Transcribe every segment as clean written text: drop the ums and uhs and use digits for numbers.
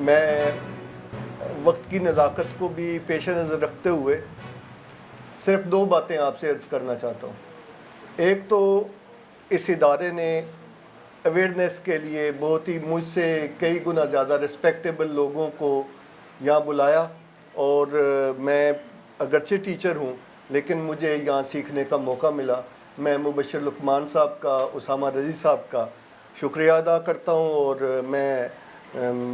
میں وقت کی نزاکت کو بھی پیش نظر رکھتے ہوئے صرف دو باتیں آپ سے عرض کرنا چاہتا ہوں۔ ایک تو اس ادارے نے اویئرنیس کے لیے بہت ہی مجھ سے کئی گنا زیادہ رسپیکٹیبل لوگوں کو یہاں بلایا، اور میں اگرچہ ٹیچر ہوں لیکن مجھے یہاں سیکھنے کا موقع ملا۔ میں مبشر لقمان صاحب کا، اسامہ رضی صاحب کا شکریہ ادا کرتا ہوں، اور میں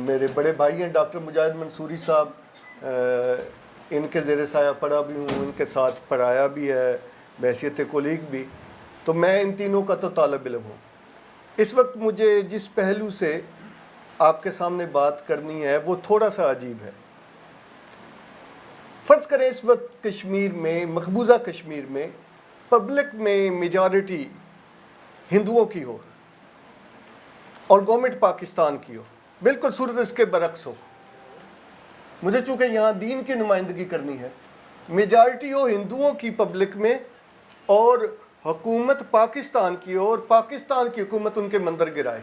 میرے بڑے بھائی ہیں ڈاکٹر مجاہد منصوری صاحب، ان کے زیر سایہ پڑھا بھی ہوں، ان کے ساتھ پڑھایا بھی ہے بحیثیت کولیگ بھی، تو میں ان تینوں کا تو طالب علم ہوں۔ اس وقت مجھے جس پہلو سے آپ کے سامنے بات کرنی ہے وہ تھوڑا سا عجیب ہے۔ فرض کریں اس وقت کشمیر میں، مقبوضہ کشمیر میں پبلک میں میجارٹی ہندوؤں کی ہو اور گورنمنٹ پاکستان کی ہو، بالکل صورت اس کے برعکس ہو۔ مجھے چونکہ یہاں دین کی نمائندگی کرنی ہے، میجارٹی ہو ہندوؤں کی پبلک میں اور حکومت پاکستان کی ہو، اور پاکستان کی حکومت ان کے مندر گرائے،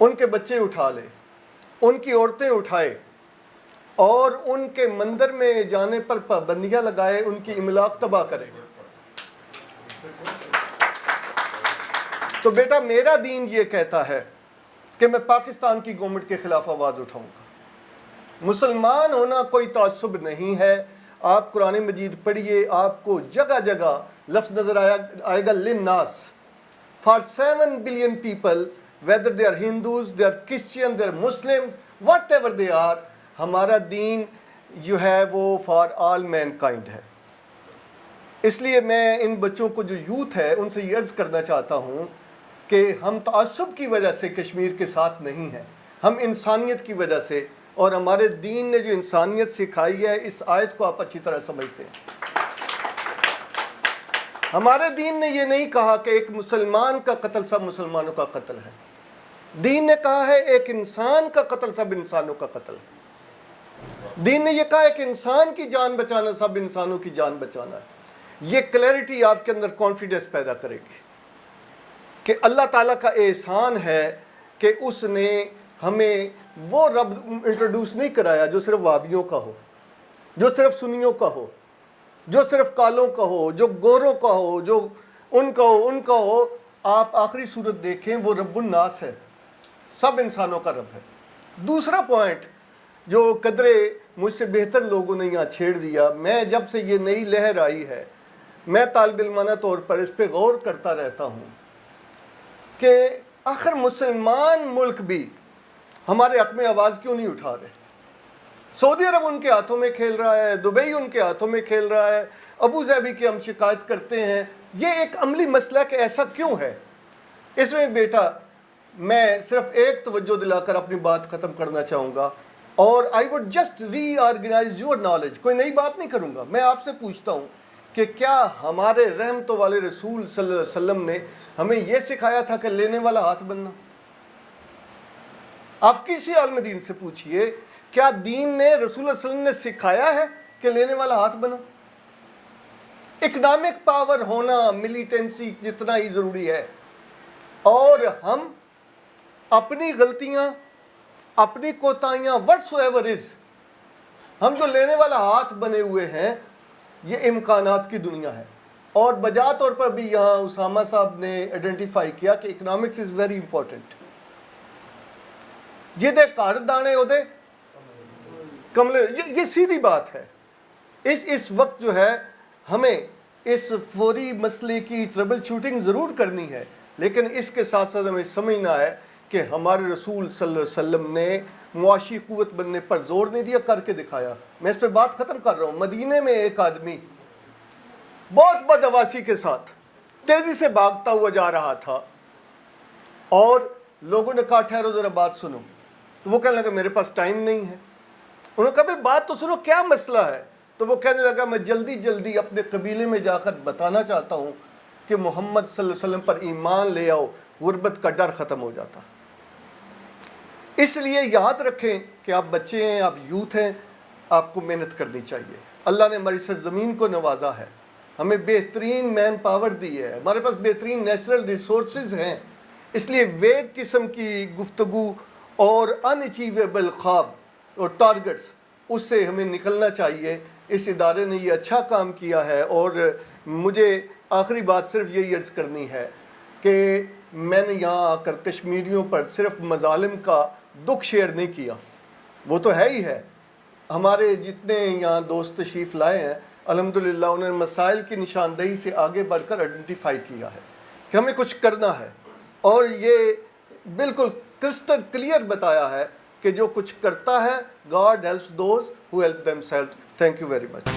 ان کے بچے اٹھا لے، ان کی عورتیں اٹھائے اور ان کے مندر میں جانے پر پابندیاں لگائے، ان کی املاک تباہ کرے، تو بیٹا میرا دین یہ کہتا ہے کہ میں پاکستان کی گورنمنٹ کے خلاف آواز اٹھاؤں گا۔ مسلمان ہونا کوئی تعصب نہیں ہے۔ آپ قرآن مجید پڑھیے، آپ کو جگہ جگہ لفظ نظر آئے گا للناس، for 7 billion people, whether they are Hindus, they are Christian, they are Muslims, whatever they are، ہمارا دین جو ہے وہ فار آل مین کائنڈ ہے۔ اس لیے میں ان بچوں کو جو یوتھ ہے ان سے یہ عرض کرنا چاہتا ہوں کہ ہم تعصب کی وجہ سے کشمیر کے ساتھ نہیں ہیں، ہم انسانیت کی وجہ سے، اور ہمارے دین نے جو انسانیت سکھائی ہے، اس آیت کو آپ اچھی طرح سمجھتے ہیں۔ ہمارے دین نے یہ نہیں کہا کہ ایک مسلمان کا قتل سب مسلمانوں کا قتل ہے، دین نے کہا ہے ایک انسان کا قتل سب انسانوں کا قتل ہے۔ دین نے یہ کہا ہے کہ انسان کی جان بچانا سب انسانوں کی جان بچانا ہے۔ یہ کلیئرٹی آپ کے اندر کانفیڈنس پیدا کرے گی کہ اللہ تعالیٰ کا احسان ہے کہ اس نے ہمیں وہ رب انٹروڈیوس نہیں کرایا جو صرف وہابیوں کا ہو، جو صرف سنیوں کا ہو، جو صرف کالوں کا ہو، جو گوروں کا ہو، جو ان کا ہو۔ آپ آخری صورت دیکھیں، وہ رب الناس ہے، سب انسانوں کا رب ہے۔ دوسرا پوائنٹ جو قدرے مجھ سے بہتر لوگوں نے یہاں چھیڑ دیا، میں جب سے یہ نئی لہر آئی ہے میں طالب علمانہ طور پر اس پہ غور کرتا رہتا ہوں کہ آخر مسلمان ملک بھی ہمارے حق میں آواز کیوں نہیں اٹھا رہے؟ سعودی عرب ان کے ہاتھوں میں کھیل رہا ہے، دبئی ان کے ہاتھوں میں کھیل رہا ہے، ابو ظہبی کی ہم شکایت کرتے ہیں۔ یہ ایک عملی مسئلہ کہ ایسا کیوں ہے؟ اس میں بیٹا میں صرف ایک توجہ دلا کر اپنی بات ختم کرنا چاہوں گا، اور I would just reorganize your knowledge. کوئی نئی بات نہیں کروں گا، میں آپ سے پوچھتا ہوں کہ کیا ہمارے رحمت والے رسول صلی اللہ علیہ وسلم نے ہمیں یہ سکھایا تھا کہ لینے والا ہاتھ بننا؟ آپ کسی عالم دین سے پوچھئے، کیا دین نے، رسول اللہ صلی اللہ علیہ وسلم نے سکھایا ہے کہ لینے والا ہاتھ بنو؟ اکنامک پاور ہونا ملیٹنسی جتنا ہی ضروری ہے، اور ہم اپنی غلطیاں، اپنی کوتاہیاں whatsoever is، ہم جو لینے والا ہاتھ بنے ہوئے ہیں، یہ امکانات کی دنیا ہے۔ اور بجا طور پر بھی یہاں اسامہ صاحب نے آئیڈینٹیفائی کیا کہ اکنامکس از ویری امپورٹنٹ۔ یہ دے کار دانے ہو دے کملے، یہ سیدھی بات ہے۔ اس وقت جو ہے ہمیں اس فوری مسئلے کی ٹربل شوٹنگ ضرور کرنی ہے، لیکن اس کے ساتھ ساتھ ہمیں سمجھنا ہے کہ ہمارے رسول صلی اللہ علیہ وسلم نے معاشی قوت بننے پر زور نہیں دیا، کر کے دکھایا۔ میں اس پہ بات ختم کر رہا ہوں۔ مدینے میں ایک آدمی بہت بدحواسی کے ساتھ تیزی سے بھاگتا ہوا جا رہا تھا، اور لوگوں نے کہا ٹھہرو ذرا بات سنو، تو وہ کہنے لگا میرے پاس ٹائم نہیں ہے۔ انہوں نے کہا بھائی بات تو سنو، کیا مسئلہ ہے؟ تو وہ کہنے لگا میں جلدی جلدی اپنے قبیلے میں جا کر بتانا چاہتا ہوں کہ محمد صلی اللہ علیہ وسلم پر ایمان لے آؤ، غربت کا ڈر ختم ہو جاتا۔ اس لیے یاد رکھیں کہ آپ بچے ہیں، آپ یوتھ ہیں، آپ کو محنت کرنی چاہیے۔ اللہ نے ہماری سرزمین کو نوازا ہے، ہمیں بہترین مین پاور دی ہے، ہمارے پاس بہترین نیچرل ریسورسز ہیں۔ اس لیے ویگ قسم کی گفتگو اور ان اچیویبل خواب اور ٹارگٹس، اس سے ہمیں نکلنا چاہیے. اس ادارے نے یہ اچھا کام کیا ہے. اور مجھے آخری بات صرف یہی عرض کرنی ہے کہ میں نے یہاں آ کر کشمیریوں پر صرف مظالم کا دکھ شیئر نہیں کیا، وہ تو ہے ہی ہے. ہمارے جتنے یہاں دوست تشریف لائے ہیں الحمدللہ انہوں نے مسائل کی نشاندہی سے آگے بڑھ کر آئیڈینٹیفائی کیا ہے کہ ہمیں کچھ کرنا ہے، اور یہ بالکل کرسٹل کلیئر بتایا ہے کہ جو کچھ کرتا ہے God helps those who help them self. Thank you very much.